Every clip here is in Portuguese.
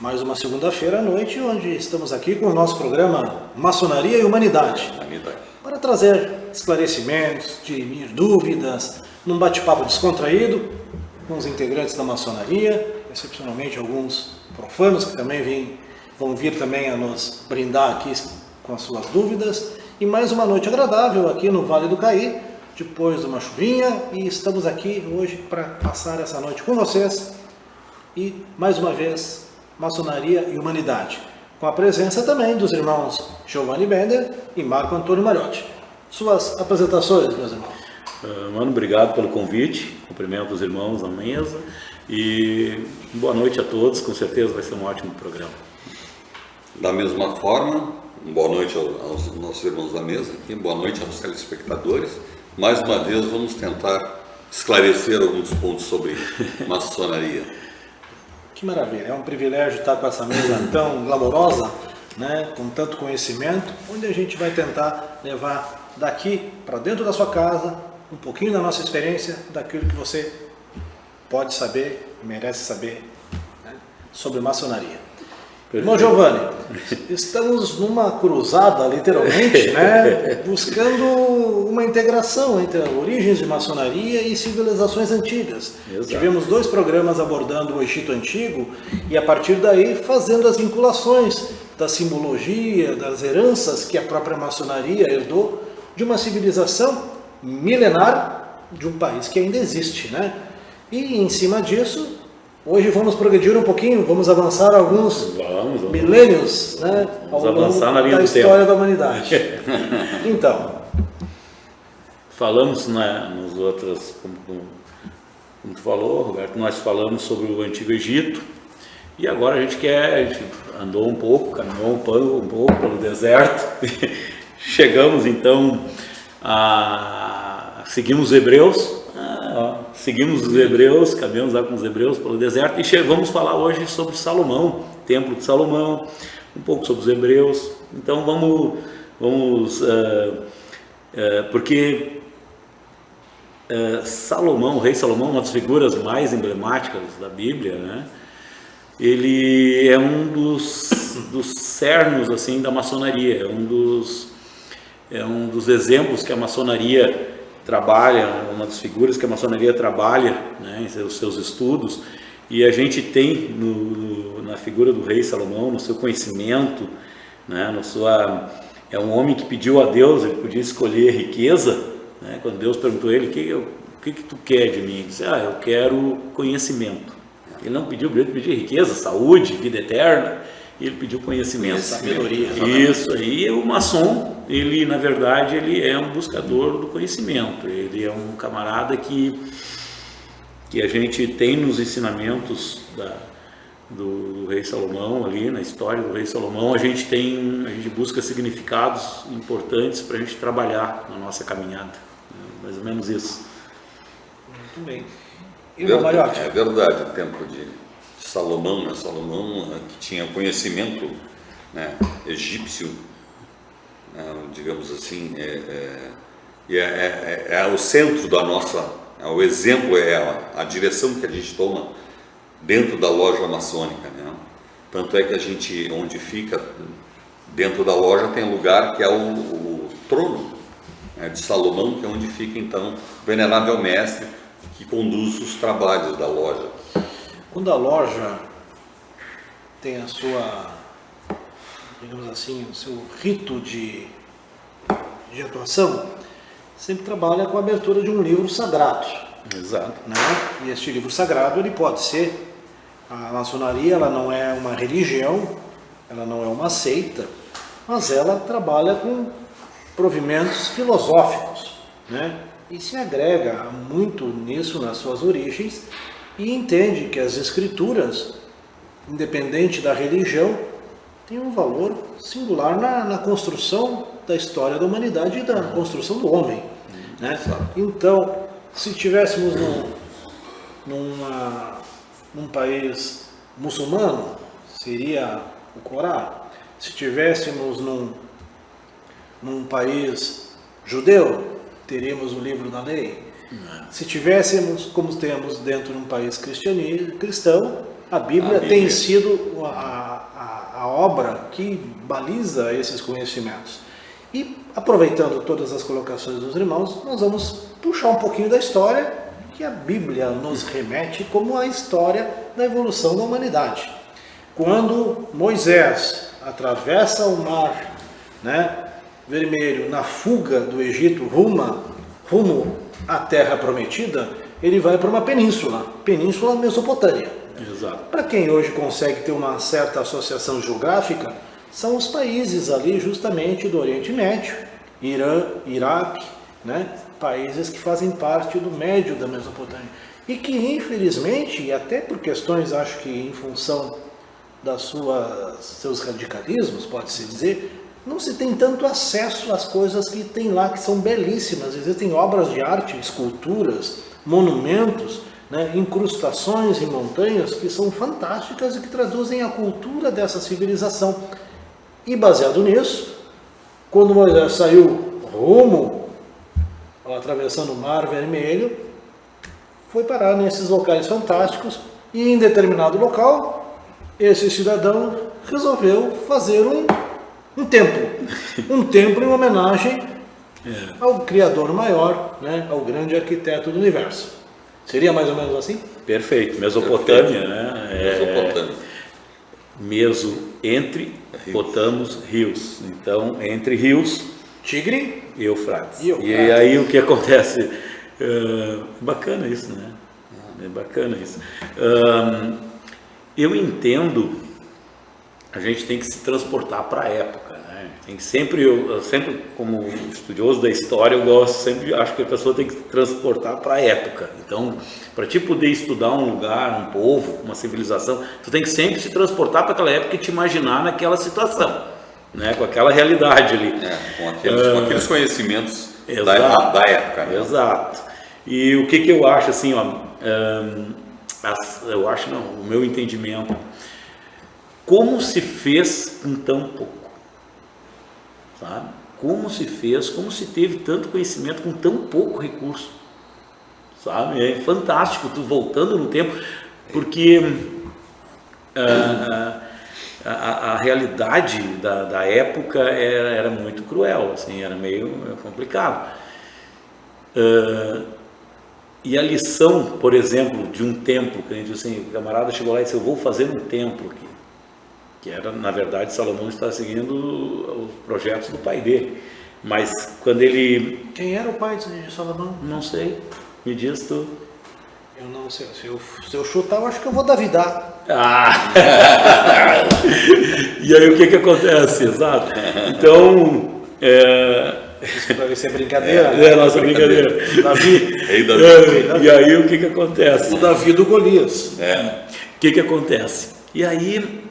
Mais uma segunda-feira à noite, onde estamos aqui com o nosso programa Maçonaria e Humanidade, para trazer esclarecimentos, dirimir dúvidas, num bate-papo descontraído com os integrantes da maçonaria, excepcionalmente alguns profanos que também vão vir também a nos brindar aqui com as suas dúvidas. E mais uma noite agradável aqui no Vale do Caí, depois de uma chuvinha, e estamos aqui hoje para passar essa noite com vocês. E mais uma vez, Maçonaria e Humanidade, com a presença também dos irmãos Giovanni Bender e Marco Antônio Mariotti. Suas apresentações, meus irmãos. Mano, obrigado pelo convite, cumprimento os irmãos na mesa e boa noite a todos, com certeza vai ser um ótimo programa. Da mesma forma, boa noite aos nossos irmãos da mesa aqui, boa noite aos telespectadores. Mais uma vez vamos tentar esclarecer alguns pontos sobre maçonaria. Que maravilha, é um privilégio estar com essa mesa tão glamourosa, né, com tanto conhecimento, onde a gente vai tentar levar daqui para dentro da sua casa um pouquinho da nossa experiência, daquilo que você pode saber, merece saber, né, sobre maçonaria. Irmão Giovanni, estamos numa cruzada, literalmente, né, buscando uma integração entre origens de maçonaria e civilizações antigas. Exato. Tivemos 2 programas abordando o Egito Antigo e, a partir daí, fazendo as vinculações da simbologia, das heranças que a própria maçonaria herdou de uma civilização milenar de um país que ainda existe, né? E, em cima disso, hoje vamos progredir um pouquinho, vamos avançar alguns milênios, né, ao longo da história da humanidade. Então, falamos, né, nos outros, como tu falou, Roberto, nós falamos sobre o Antigo Egito e agora a gente andou um pouco, caminhou um pouco pelo deserto, chegamos então seguimos os Hebreus. Seguimos os Hebreus, caminhamos lá com os Hebreus pelo deserto e vamos falar hoje sobre Salomão, Templo de Salomão, um pouco sobre os Hebreus. Então porque Salomão, o rei Salomão, uma das figuras mais emblemáticas da Bíblia, né? Ele é um dos cernos assim da maçonaria, é um dos exemplos que a maçonaria trabalha, uma das figuras que a maçonaria trabalha, né, em seus estudos, e a gente tem na figura do rei Salomão, no seu conhecimento, né, é um homem que pediu a Deus, ele podia escolher riqueza, né, quando Deus perguntou a ele, o que tu quer de mim? Ele disse, eu quero conhecimento. Ele não pediu riqueza, saúde, vida eterna, ele pediu conhecimento. Sabedoria. Isso aí, o maçom, ele na verdade ele é um buscador do conhecimento, ele é um camarada que a gente tem nos ensinamentos do rei Salomão ali, na história do rei Salomão, a gente busca significados importantes para a gente trabalhar na nossa caminhada, mais ou menos isso. Muito bem. É verdade, o tempo de Salomão, né? Salomão que tinha conhecimento, né, egípcio, digamos assim, é o centro da nossa, o exemplo, a direção que a gente toma dentro da loja maçônica, né? Tanto é que a gente, onde fica dentro da loja, tem um lugar que é o trono, né, de Salomão, que é onde fica então o venerável mestre que conduz os trabalhos da loja. Quando a loja tem a sua, digamos assim, o seu rito de atuação, sempre trabalha com a abertura de um livro sagrado. Exato. Né? E este livro sagrado, ele pode ser, a maçonaria, ela não é uma religião, ela não é uma seita, mas ela trabalha com provimentos filosóficos, né? E se agrega muito nisso nas suas origens, e entende que as escrituras, independente da religião, têm um valor singular na construção da história da humanidade e da construção do homem, né? Então, se tivéssemos num país muçulmano, seria o Corão. Se tivéssemos num país judeu, teríamos o livro da lei. Se tivéssemos, como temos dentro de um país cristão, a Bíblia tem sido a obra que baliza esses conhecimentos. E aproveitando todas as colocações dos irmãos, nós vamos puxar um pouquinho da história que a Bíblia nos remete como a história da evolução da humanidade. Quando Moisés atravessa o mar, né, Vermelho na fuga do Egito rumo à Terra Prometida, ele vai para uma península Mesopotâmia. Exato. Para quem hoje consegue ter uma certa associação geográfica, são os países ali justamente do Oriente Médio, Irã, Iraque, né? Países que fazem parte do médio da Mesopotâmia. E que infelizmente, e até por questões, acho que em função seus radicalismos, pode-se dizer, não se tem tanto acesso às coisas que tem lá, que são belíssimas. Existem obras de arte, esculturas, monumentos, né, incrustações em montanhas que são fantásticas e que traduzem a cultura dessa civilização. E baseado nisso, quando Moisés saiu atravessando o Mar Vermelho, foi parar nesses locais fantásticos e em determinado local, esse cidadão resolveu fazer um templo em homenagem ao Criador maior, né, ao grande arquiteto do universo. Seria mais ou menos assim? Perfeito. Mesopotâmia, né? Mesopotâmia. Meso, entre, potamos, rios. Então, entre rios, Tigre e Eufrates. E aí o que acontece? Bacana isso, né? É bacana isso. Eu entendo, a gente tem que se transportar para a época, né? Tem que eu sempre, como estudioso da história, acho que a pessoa tem que se transportar para a época. Então, para ti poder estudar um lugar, um povo, uma civilização, tu tem que sempre se transportar para aquela época e te imaginar naquela situação, né? Com aquela realidade ali. Com aqueles conhecimentos exato, da época. Né? Exato. E o que eu acho assim, o meu entendimento, como se fez com tão pouco, sabe? Como se teve tanto conhecimento com tão pouco recurso, sabe? É fantástico, tu voltando no tempo, porque a realidade da época era muito cruel, assim, era meio complicado. E a lição, por exemplo, de um templo, que a gente diz assim, o camarada chegou lá e disse, eu vou fazer um templo aqui, que era, na verdade, Salomão estava seguindo os projetos do pai dele, mas quando ele... Quem era o pai de Salomão? Não sei, me diz tu. Eu não sei, se eu chutar, eu acho que eu vou duvidar. E aí o que acontece, exato? Então... Isso para ver se é brincadeira. Nossa brincadeira. Davi. E aí o que acontece? O Davi do Golias. O que acontece? E aí,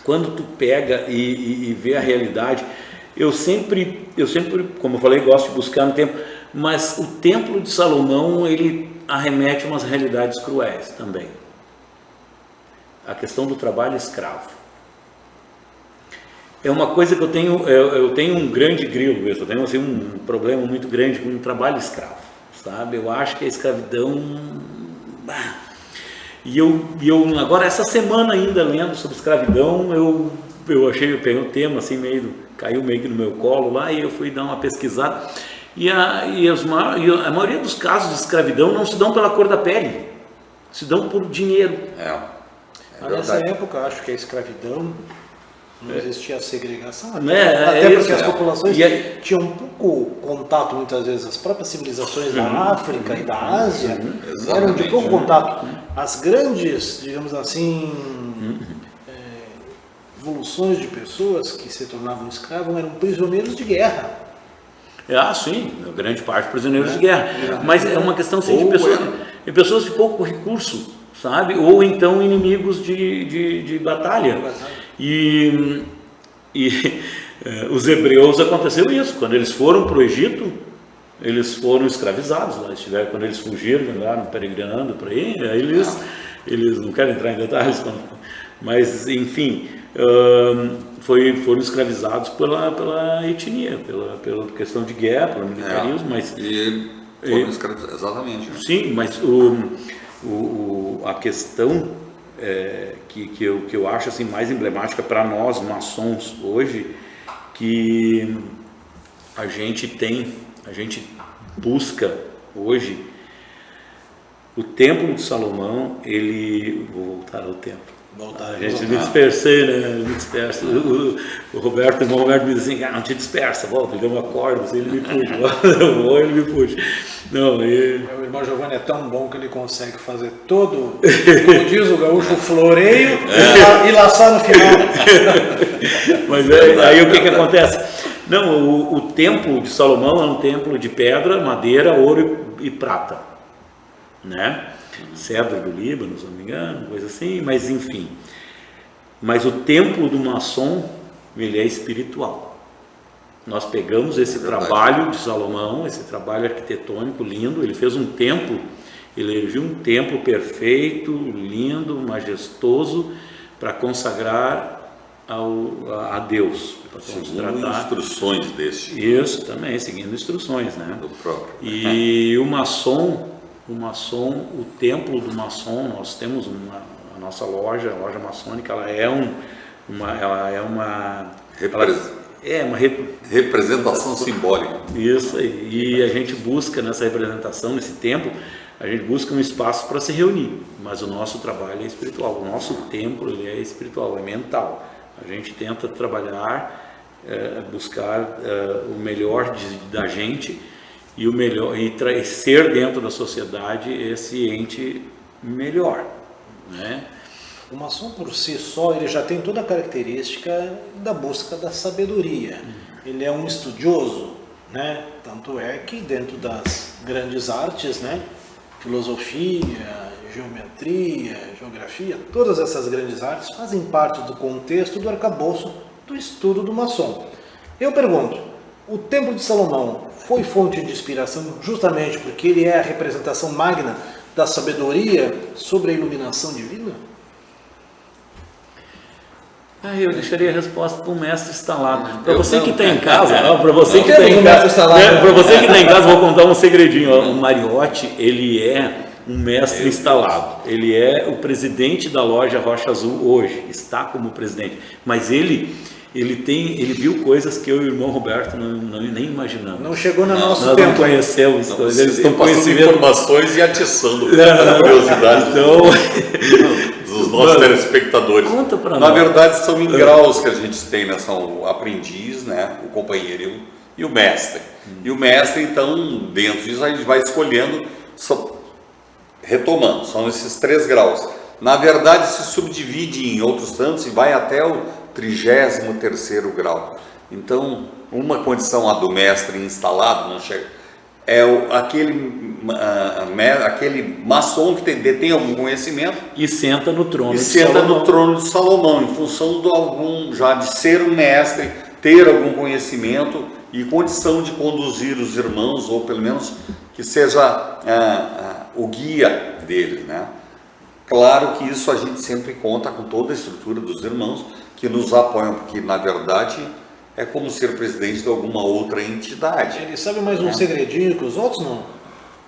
quando tu pega e vê a realidade, eu sempre, como eu falei, gosto de buscar no tempo, mas o Templo de Salomão, ele arremete umas realidades cruéis também. A questão do trabalho escravo. É uma coisa que eu tenho um grande grilo, eu tenho assim, um problema muito grande com o trabalho escravo, sabe? Eu acho que a escravidão... E eu agora, essa semana ainda, lendo sobre escravidão, eu peguei um tema assim, caiu meio que no meu colo lá, e eu fui dar uma pesquisada, e a maioria dos casos de escravidão não se dão pela cor da pele, se dão por dinheiro. Nessa época, acho que a escravidão... Não existia a segregação, até porque as populações tinham um pouco contato, muitas vezes, as próprias civilizações da África e da Ásia eram de pouco contato. As grandes, digamos assim, evoluções de pessoas que se tornavam escravos eram prisioneiros de guerra. Sim, grande parte prisioneiros de guerra. Mas é uma questão assim, de pessoas de pouco recurso, sabe? Ou então inimigos de batalha. E os hebreus aconteceu isso, quando eles foram para o Egito, eles foram escravizados lá, quando eles fugiram, andaram peregrinando por aí eles não querem entrar em detalhes, mas enfim, foram escravizados pela etnia, pela questão de guerra, pelo militarismo, mas... Foram escravizados, exatamente. Sim, mas a questão que eu acho assim, mais emblemática para nós maçons hoje, que a gente busca hoje o Templo de Salomão. Vou voltar ao templo. A gente me dispersei, né? Me dispersa. O irmão Roberto me diz assim, não te dispersa, volta, ele deu uma corda, assim, ele me puxa, eu vou, ele me puxa. Não, O irmão Giovanni é tão bom que ele consegue fazer todo, como diz o gaúcho, floreio e laçar no final. Mas aí o que acontece? Não, o templo de Salomão é um templo de pedra, madeira, ouro e prata, né? Cedro do Líbano, se não me engano, coisa assim, mas enfim. Mas o templo do maçom, ele é espiritual. Nós pegamos esse trabalho de Salomão, esse trabalho arquitetônico lindo, ele fez um templo, ele erigiu um templo perfeito, lindo, majestoso, para consagrar a Deus. Segundo instruções desse. Isso, também, seguindo instruções, né? Do próprio. E o templo do maçom, nós temos a nossa loja, a loja maçônica, ela é uma representação simbólica. Isso aí. E a gente busca nessa representação, nesse templo, a gente busca um espaço para se reunir, mas o nosso trabalho é espiritual, o nosso templo ele é espiritual, é mental. A gente tenta trabalhar, buscar o melhor da gente e o melhor, e ser dentro da sociedade esse ente melhor, né? O maçom por si só, ele já tem toda a característica da busca da sabedoria. Ele é um estudioso, né? Tanto é que dentro das grandes artes, né? Filosofia, geometria, geografia, todas essas grandes artes fazem parte do contexto do arcabouço do estudo do maçom. Eu pergunto, o Templo de Salomão foi fonte de inspiração justamente porque ele é a representação magna da sabedoria sobre a iluminação divina? Eu deixaria a resposta para o mestre instalado. Para você que está em casa, para você que está em casa, vou contar um segredinho. O Mariotti, ele é um mestre instalado. Ele é o presidente da loja Rocha Azul hoje, está como presidente. Mas ele viu coisas que eu e o irmão Roberto nem imaginamos. Não chegou no nosso nós tempo. Não conhecemos. Eles estão passando informações e atiçando a curiosidade dos nossos telespectadores. Conta para nós. Na verdade, são em graus que a gente tem, né? São o aprendiz, né? O companheiro e o mestre. E o mestre, então, dentro disso, a gente vai escolhendo, retomando, são esses 3 graus. Na verdade, se subdivide em outros tantos e vai até o 33º grau. Então, uma condição a do mestre instalado, não chega, é aquele maçom que detém algum conhecimento e senta no trono de Salomão, em função de ser um mestre, ter algum conhecimento e condição de conduzir os irmãos, ou pelo menos que seja o guia deles, né? Claro que isso a gente sempre conta com toda a estrutura dos irmãos que nos apoiam, porque na verdade é como ser presidente de alguma outra entidade. Ele sabe mais um segredinho que os outros não?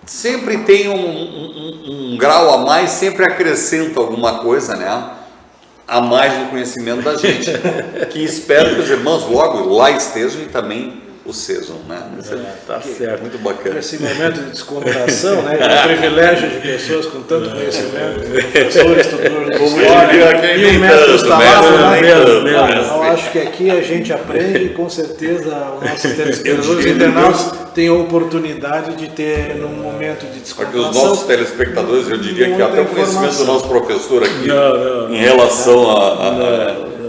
Sempre tem um grau a mais, sempre acrescenta alguma coisa, né? A mais do conhecimento da gente, que espero que os irmãos logo lá estejam e também o sejam, né? Tá certo. Muito bacana. Esse momento de descomodação, né? O privilégio de pessoas com tanto conhecimento, professores, estudadores de história, e o mestre instalado, né? Eu acho que aqui a gente aprende, com certeza os nossos telespectadores internautas têm a oportunidade de ter, num momento de descontração, porque os nossos telespectadores, eu diria que até o conhecimento do nosso professor aqui, em relação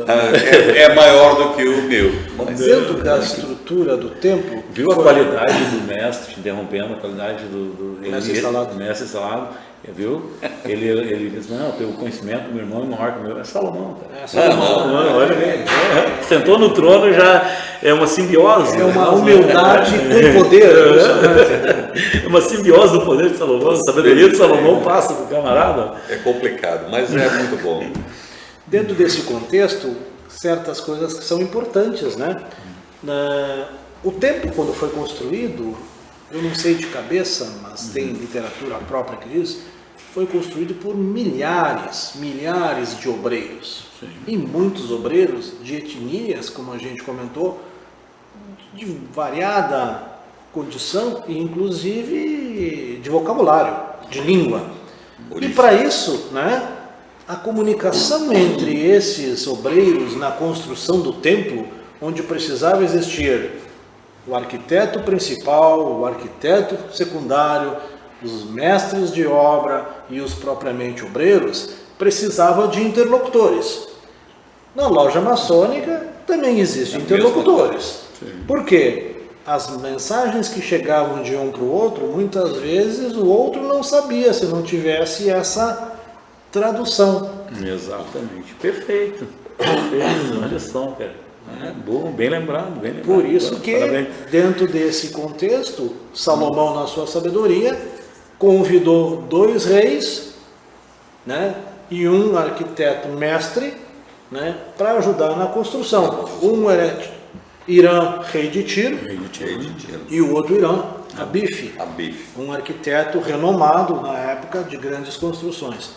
é maior do que o meu. Mas dentro da estrutura do templo... Viu a qualidade do mestre, te interrompendo, a qualidade do mestre instalado, viu? Ele diz, não, o conhecimento do meu irmão é maior que o meu. É Salomão, cara. Olha bem. Sentou no trono, já é uma simbiose. É uma humildade com poder. É uma simbiose do poder de Salomão. A sabedoria de Salomão passa para o camarada. É complicado, mas é muito bom. Dentro desse contexto, certas coisas que são importantes, né? O templo, quando foi construído, eu não sei de cabeça, mas tem literatura própria que diz, foi construído por milhares de obreiros. Sim. E muitos obreiros de etnias, como a gente comentou, de variada condição e inclusive de vocabulário, de língua. E para isso, né, a comunicação entre esses obreiros na construção do templo, onde precisava existir o arquiteto principal, o arquiteto secundário, os mestres de obra e os propriamente obreiros, precisava de interlocutores. Na loja maçônica também existem interlocutores. Por quê? As mensagens que chegavam de um para o outro, muitas vezes o outro não sabia se não tivesse essa tradução. Exatamente. Perfeito. Olha só, cara. Bom, bem lembrado, bem lembrado. Por isso que, parabéns. dentro desse contexto, Salomão, na sua sabedoria, convidou 2 reis, né, e um arquiteto mestre, né, para ajudar na construção. Um era Irã, rei de Tiro, e o outro Irã, Abife, um arquiteto renomado na época de grandes construções.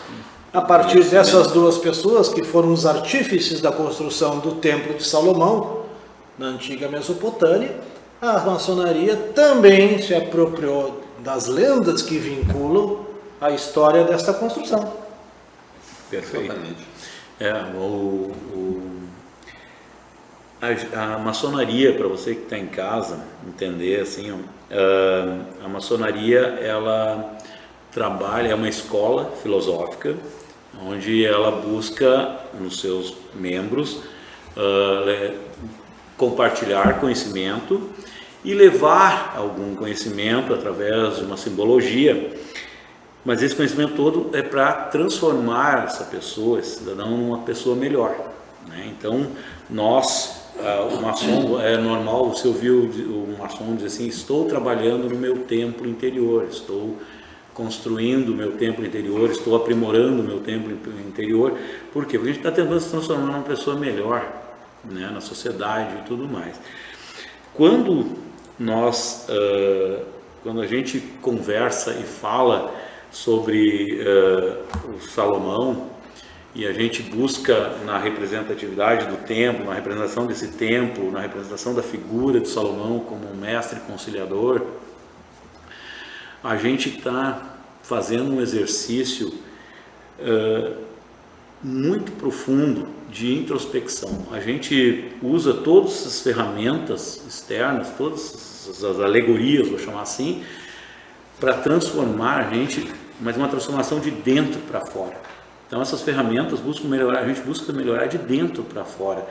A partir dessas 2 pessoas, que foram os artífices da construção do Templo de Salomão, na antiga Mesopotâmia, a maçonaria também se apropriou das lendas que vinculam a história desta construção. Perfeito. A maçonaria, para você que está em casa entender assim, a maçonaria, ela trabalha, é uma escola filosófica onde ela busca nos seus membros compartilhar conhecimento e levar algum conhecimento através de uma simbologia, mas esse conhecimento todo é para transformar essa pessoa, esse cidadão, numa pessoa melhor, né? Então nós, o maçom, é normal você ouvir o maçom dizer assim: estou trabalhando no meu templo interior, estou construindo o meu templo interior, estou aprimorando o meu templo interior. Por quê? Porque a gente está tentando se transformar numa pessoa melhor, né, na sociedade e tudo mais. Quando a gente conversa e fala sobre o Salomão, e a gente busca na representatividade do templo, na representação desse templo, na representação da figura de Salomão como um mestre conciliador, a gente está fazendo um exercício muito profundo de introspecção. A gente usa todas as ferramentas externas, todas as alegorias, vou chamar assim, para transformar a gente, mas uma transformação de dentro para fora. Então essas ferramentas buscam melhorar, a gente busca melhorar de dentro para fora.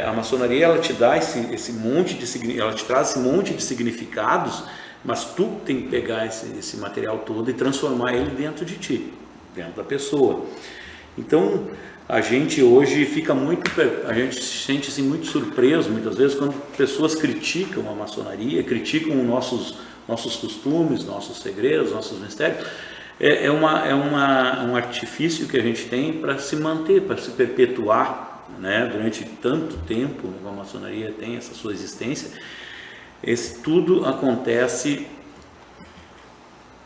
A maçonaria, ela te dá esse monte de, ela te traz esse monte de significados, mas tu tem que pegar esse material todo e transformar ele dentro de ti, dentro da pessoa. Então a gente hoje a gente se sente assim, muito surpreso muitas vezes quando pessoas criticam a maçonaria, criticam nossos costumes, nossos segredos, nossos mistérios. É um artifício que a gente tem para se manter, para se perpetuar, né, durante tanto tempo. A maçonaria tem essa sua existência. Tudo acontece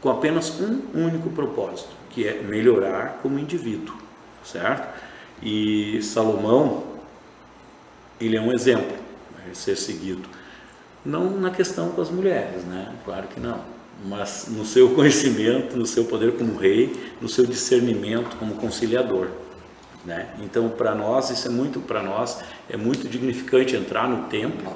com apenas um único propósito, que é melhorar como indivíduo, certo? E Salomão, ele é um exemplo a ser seguido, não na questão com as mulheres, né? Claro que não, mas no seu conhecimento, no seu poder como rei, no seu discernimento como conciliador, né? Então, para nós é muito dignificante entrar no templo.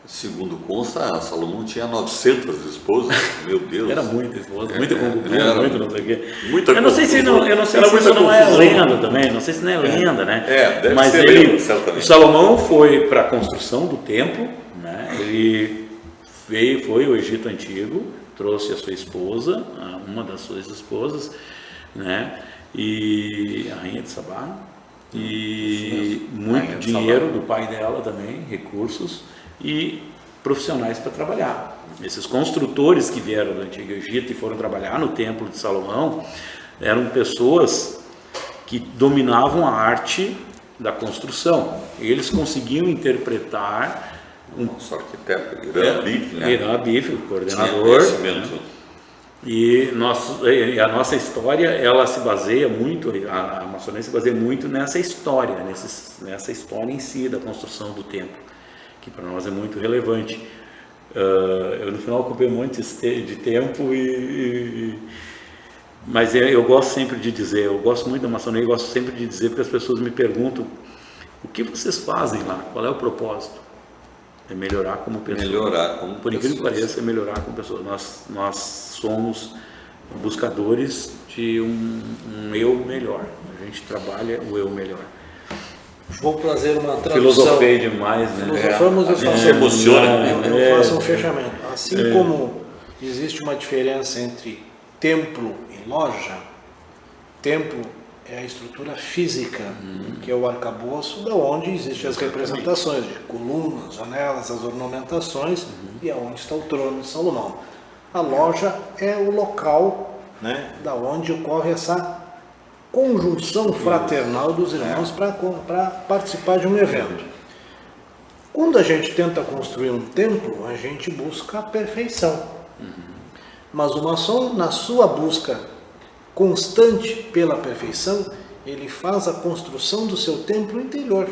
Segundo consta, Salomão tinha 900 esposas. Meu Deus. Era muita esposa, muita concubina, muito não sei o quê. Eu não sei se isso não é lenda também, não sei se não é lenda, né? Deve mas ser lenda, certamente. O Salomão foi para a construção do templo, né? Ele foi ao Egito Antigo, trouxe a sua esposa, uma das suas esposas, né? E a rainha de Sabá, e muito dinheiro do pai dela também, recursos e profissionais para trabalhar. Esses construtores que vieram do Antigo Egito e foram trabalhar no Templo de Salomão eram pessoas que dominavam a arte da construção. Eles conseguiam interpretar nosso arquiteto, Irã Abife, né? Irã Abife, o coordenador, E a nossa história, ela se baseia muito, a maçonaria se baseia muito nessa história, nessa história em si da construção do templo, que para nós é muito relevante. Eu no final ocupei um monte de tempo, mas eu gosto sempre de dizer, eu gosto muito da maçonaria, eu gosto sempre de dizer, porque as pessoas me perguntam, o que vocês fazem lá? Qual é o propósito? É melhorar como pessoa. Melhorar como Por incrível que pareça, é melhorar como pessoa. Nós somos buscadores de um eu melhor. A gente trabalha o eu melhor. Vou trazer uma tradução. Filosofei demais, né? Filosofamos A gente se emociona. Eu faço um fechamento. Assim como existe uma diferença entre templo e loja, templo é a estrutura física, que é o arcabouço, da onde existem as representações de colunas, janelas, as ornamentações, e aonde está o trono de Salomão. A loja é o local, né, da onde ocorre essa conjunção fraternal dos irmãos para participar de um evento. Quando a gente tenta construir um templo, a gente busca a perfeição. Mas o maçom, na sua busca constante pela perfeição, ele faz a construção do seu templo interior,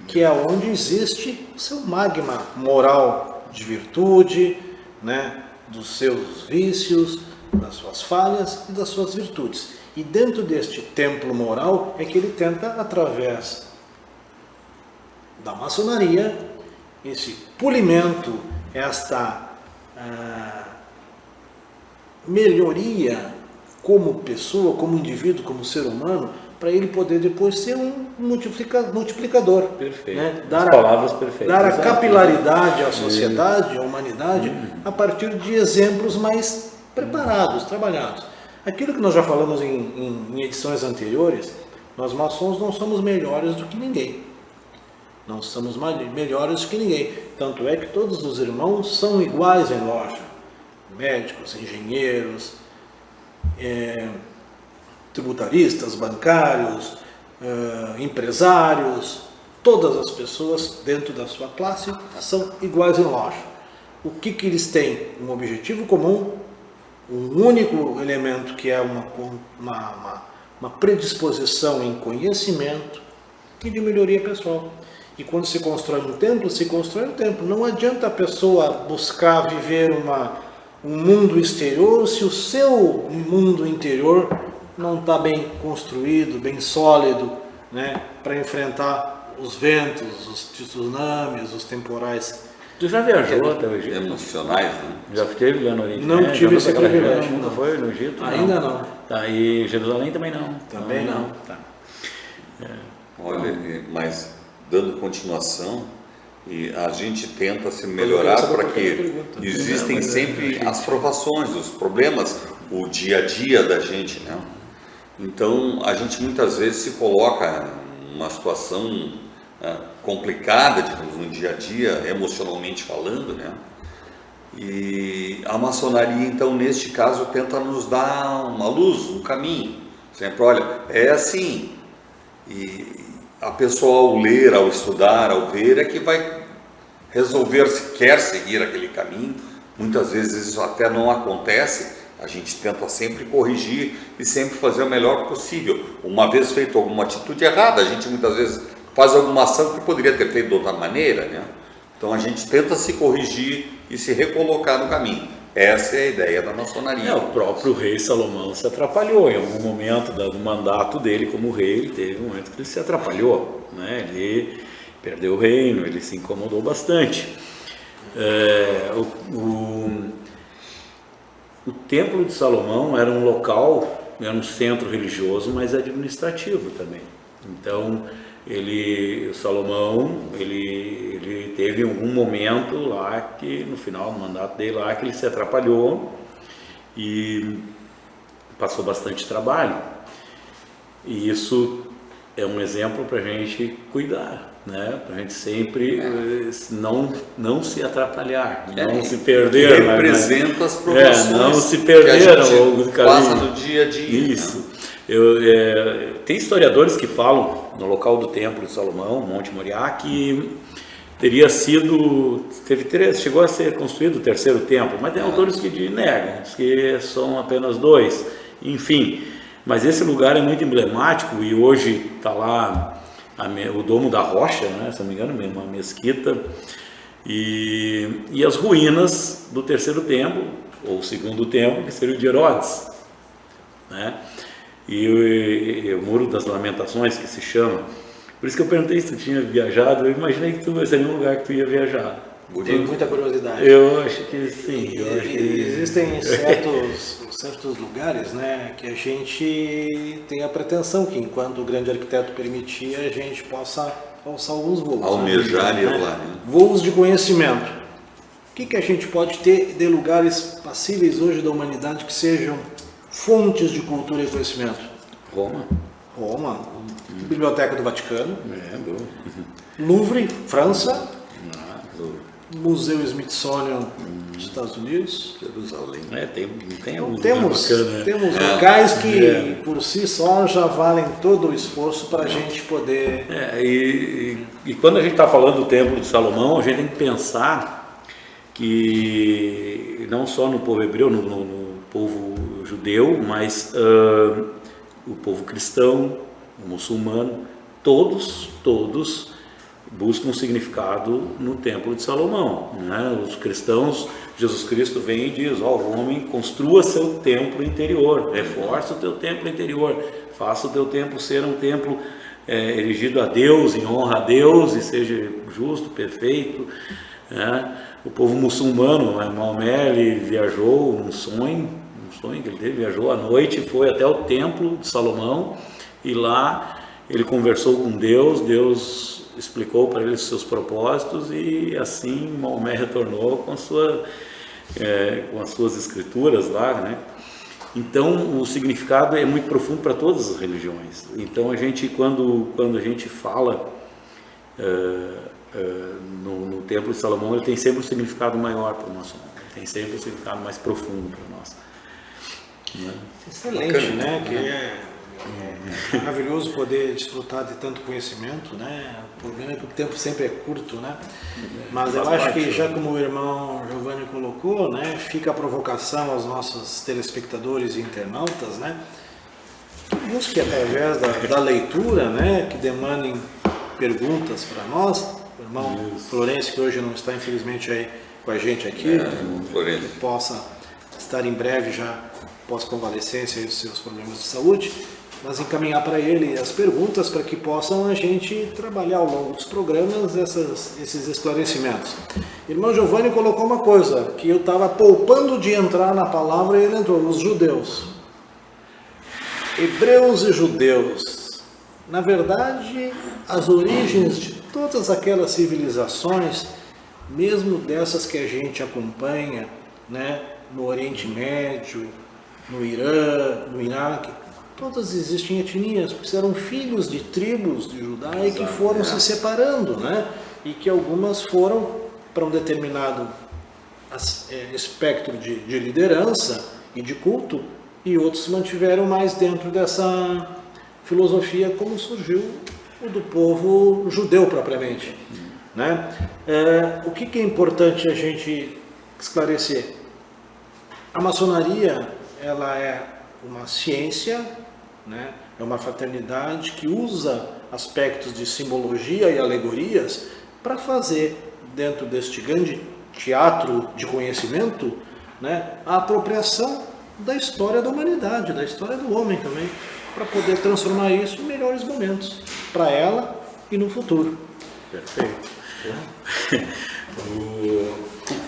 que é onde existe o seu magma moral de virtude, né, dos seus vícios, das suas falhas e das suas virtudes. E dentro deste templo moral é que ele tenta, através da maçonaria, esse polimento, esta melhoria como pessoa, como indivíduo, como ser humano, para ele poder depois ser um multiplicador. Perfeito. Né? As palavras perfeitas. Dar a capilaridade à sociedade, à humanidade, a partir de exemplos mais preparados, trabalhados. Aquilo que nós já falamos em edições anteriores, nós maçons não somos melhores do que ninguém. Não somos melhores do que ninguém. Tanto é que todos os irmãos são iguais em loja. Médicos, engenheiros, tributaristas, bancários, empresários, todas as pessoas dentro da sua classe são iguais em loja. O que eles têm? Um objetivo comum, um único elemento que é uma predisposição em conhecimento e de melhoria pessoal. E quando se constrói um templo, se constrói um templo. Não adianta a pessoa buscar viver um mundo exterior se o seu mundo interior não está bem construído, bem sólido, né, para enfrentar os ventos, os tsunamis, os temporais. Tu já viajou até o Egito? Emocionais, né? Já esteve lá no Oriente? Não tive esse privilégio. Nunca foi no Egito? Ainda não. Tá, e Jerusalém também não? Também não. Tá. Olha, mas dando continuação, e a gente tenta se melhorar para que existem sempre as provações, os problemas, o dia a dia da gente, né? Então a gente muitas vezes se coloca numa situação complicada, digamos, no dia a dia, emocionalmente falando, né? E a maçonaria, então, neste caso, tenta nos dar uma luz, um caminho. Sempre, olha, é assim. E a pessoa, ao ler, ao estudar, ao ver, é que vai resolver se quer seguir aquele caminho. Muitas vezes isso até não acontece. A gente tenta sempre corrigir e sempre fazer o melhor possível. Uma vez feito alguma atitude errada, a gente muitas vezes faz alguma ação que poderia ter feito de outra maneira, né? Então a gente tenta se corrigir e se recolocar no caminho. Essa é a ideia da maçonaria. O próprio rei Salomão se atrapalhou em algum momento do mandato dele como rei. Ele teve um momento que ele se atrapalhou, né? Ele perdeu o reino, ele se incomodou bastante. O Templo de Salomão era um local, era um centro religioso, mas administrativo também. Então, Salomão teve algum momento lá que, no final do mandato dele lá, que ele se atrapalhou e passou bastante trabalho. E isso é um exemplo para a gente cuidar, né? Para a gente sempre não se atrapalhar, não se perder. Representa as provações não se perder ao longo do caminho. Passa no dia a dia. Isso. Tem historiadores que falam no local do Templo de Salomão, Monte Moriá, que chegou a ser construído o terceiro templo, mas tem autores que negam, que são apenas 2, enfim. Mas esse lugar é muito emblemático e hoje está lá o Domo da Rocha, né, se não me engano, uma mesquita, e as ruínas do terceiro templo, ou segundo templo, que seria o de Herodes, né? E o Muro das Lamentações, que se chama. Por isso que eu perguntei se tu tinha viajado, eu imaginei que seria um lugar que tu ia viajar. Tenho muita curiosidade. Eu acho que sim. Existem certos lugares, né, que a gente tem a pretensão que, enquanto o grande arquiteto permitir, a gente possa alçar alguns voos. Almejar e ir lá. Né? Voos de conhecimento. O que a gente pode ter de lugares passíveis hoje da humanidade que sejam fontes de cultura e conhecimento? Roma. Biblioteca do Vaticano. Louvre, França. Museu Smithsonian dos Estados Unidos. Jerusalém. Temos locais que por si só já valem todo o esforço para a gente poder... E quando a gente está falando do Templo de Salomão, a gente tem que pensar que não só no povo hebreu, no povo judeu, mas o povo cristão, o muçulmano, todos buscam um significado no Templo de Salomão, né? Os cristãos, Jesus Cristo vem e diz: o homem construa seu templo interior, reforça o teu templo interior, faça o teu templo ser um templo erigido a Deus, em honra a Deus, e seja justo, perfeito, né? O povo muçulmano, Maomé, ele viajou um sonho que ele teve, viajou à noite, foi até o Templo de Salomão, e lá ele conversou com Deus explicou para ele os seus propósitos, e assim Maomé retornou com as suas escrituras lá, né? Então o significado é muito profundo para todas as religiões. Então a gente, quando a gente fala no Templo de Salomão, ele tem sempre um significado maior para nós, ele tem sempre um significado mais profundo para nós, né? Excelente, né? Que é maravilhoso poder desfrutar de tanto conhecimento, né? O problema é que o tempo sempre é curto, né? Mas eu acho que, já como o irmão Giovanni colocou, né, fica a provocação aos nossos telespectadores e internautas, né? Busque através da leitura, né, que demandem perguntas para nós. O irmão Florencio, que hoje não está infelizmente aí com a gente aqui, que possa estar em breve já pós-convalescência e os seus problemas de saúde, mas encaminhar para ele as perguntas para que possam a gente trabalhar ao longo dos programas esses esclarecimentos. Irmão Giovanni colocou uma coisa, que eu estava poupando de entrar na palavra e ele entrou: os judeus. Hebreus e judeus. Na verdade, as origens de todas aquelas civilizações, mesmo dessas que a gente acompanha, né, no Oriente Médio, no Irã, no Iraque, todas existem etnias, porque eram filhos de tribos de Judá e que foram se separando, né? E que algumas foram para um determinado espectro de liderança e de culto, e outros se mantiveram mais dentro dessa filosofia, como surgiu o do povo judeu propriamente, né? O que é importante a gente esclarecer? A maçonaria, ela é uma ciência, né? É uma fraternidade que usa aspectos de simbologia e alegorias para fazer, dentro deste grande teatro de conhecimento, né, a apropriação da história da humanidade, da história do homem também, para poder transformar isso em melhores momentos para ela e no futuro. Perfeito.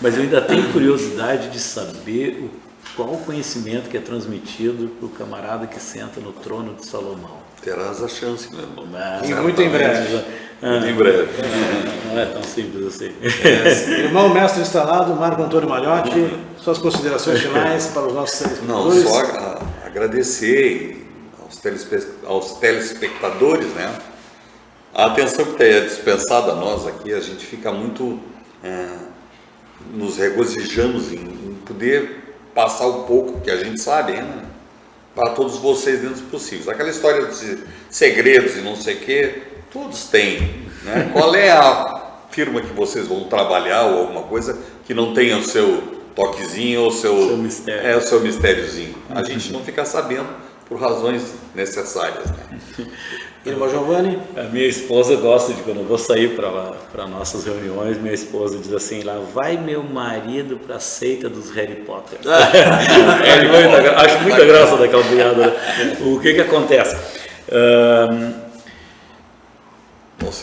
Mas eu ainda tenho curiosidade de saber qual o conhecimento que é transmitido para o camarada que senta no trono de Salomão. Terás a chance, meu irmão. E muito em breve. Muito em breve. Não é tão simples assim. Irmão mestre instalado, Marco Antônio Malhotti, suas considerações finais para os nossos telespectadores? Não, só agradecer aos telespectadores, né? A atenção que é dispensada a nós aqui, a gente fica muito, nos regozijamos em poder passar um pouco que a gente sabe, né, para todos vocês dentro dos possíveis. Aquela história de segredos e não sei o que, todos têm, né? Qual é a firma que vocês vão trabalhar ou alguma coisa que não tenha o seu toquezinho ou o seu mistério. o seu mistériozinho. A gente não fica sabendo por razões necessárias, né? Irmão Giovanni? A minha esposa gosta de, quando eu vou sair para nossas reuniões, minha esposa diz assim, lá vai meu marido para a seita dos Harry Potter. Acho muita graça daquela piada. O que acontece?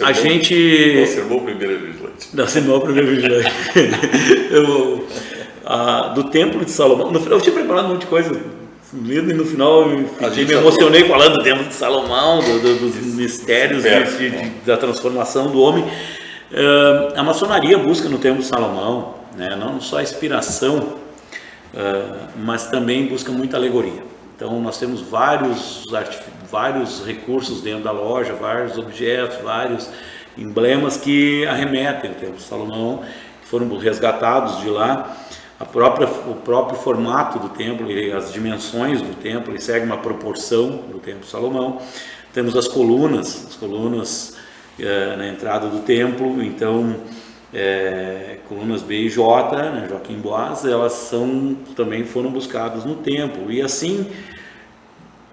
A gente... Conservou o primeiro vigilante. Conservou o primeiro vigilante. Do Templo de Salomão, no final eu tinha preparado um monte de coisa, lido, e no final me emocionei falando do Templo de Salomão, dos mistérios da transformação do homem. A maçonaria busca no Templo de Salomão, né, não só a inspiração, mas também busca muita alegoria. Então nós temos vários recursos dentro da loja, vários objetos, vários emblemas que arremetem ao Templo de Salomão, que foram resgatados de lá. O próprio formato do templo e as dimensões do templo, ele segue uma proporção do Templo de Salomão. Temos as colunas na entrada do templo, então colunas B e J, né, Joaquim Boaz, elas também foram buscadas no templo, e assim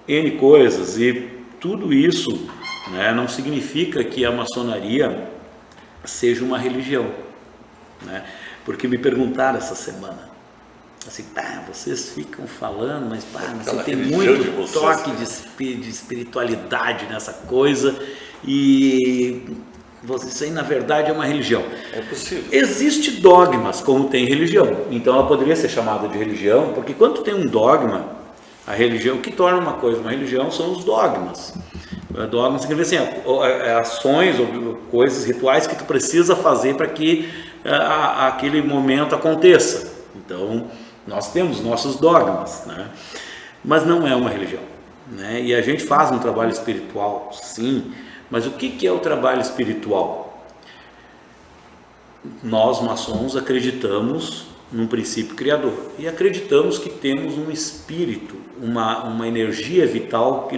N coisas, e tudo isso, né, não significa que a maçonaria seja uma religião, né? Porque me perguntaram essa semana, assim, vocês ficam falando, mas você tem muito toque de espiritualidade nessa coisa, e isso aí na verdade é uma religião. É possível. Existem dogmas como tem religião, então ela poderia ser chamada de religião, porque quando tem um dogma, a religião, o que torna uma coisa uma religião são os dogmas. Dogmas significa assim, ações ou coisas, rituais que tu precisa fazer para que aquele momento aconteça. Então nós temos nossos dogmas, né? Mas não é uma religião, né? E a gente faz um trabalho espiritual, sim, mas o que é o trabalho espiritual? Nós maçons acreditamos num princípio criador e acreditamos que temos um espírito, uma energia vital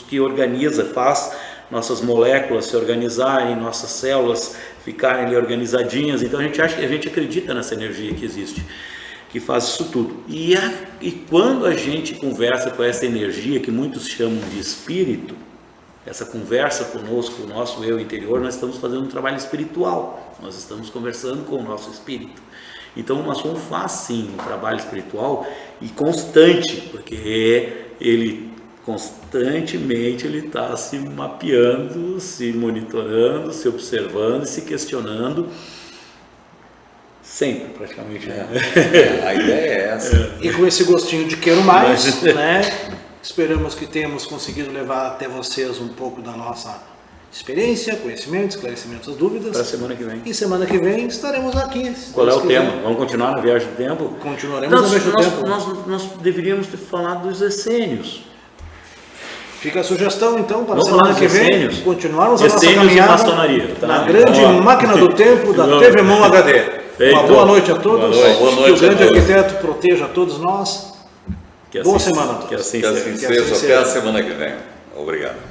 que organiza, faz nossas moléculas se organizarem, nossas células ficarem ali organizadinhas. Então a gente acredita nessa energia que existe, que faz isso tudo. E quando a gente conversa com essa energia que muitos chamam de espírito, essa conversa conosco, o nosso eu interior, nós estamos fazendo um trabalho espiritual, nós estamos conversando com o nosso espírito. Então o maçom faz sim um trabalho espiritual e constante, porque ele constantemente está se mapeando, se monitorando, se observando e se questionando, sempre praticamente. A ideia é essa. E com esse gostinho de quero mais, né? Esperamos que tenhamos conseguido levar até vocês um pouco da nossa experiência, conhecimento, esclarecimento das dúvidas. Para a semana que vem. E semana que vem estaremos aqui. Qual é o tema? Vamos continuar na viagem do tempo? Continuaremos na viagem do tempo. Nós deveríamos ter falado dos essênios. Fica a sugestão então para a Vamos semana que vem essênios. Continuarmos a nossa Essênios caminhada e maçonaria, tá? na grande máquina do tempo da TV Mon HD. Uma boa noite a todos. Boa noite que o grande a todos. arquiteto proteja a todos nós. Boa semana a todos. Que assim Que assim seja. Até a semana que vem. Obrigado.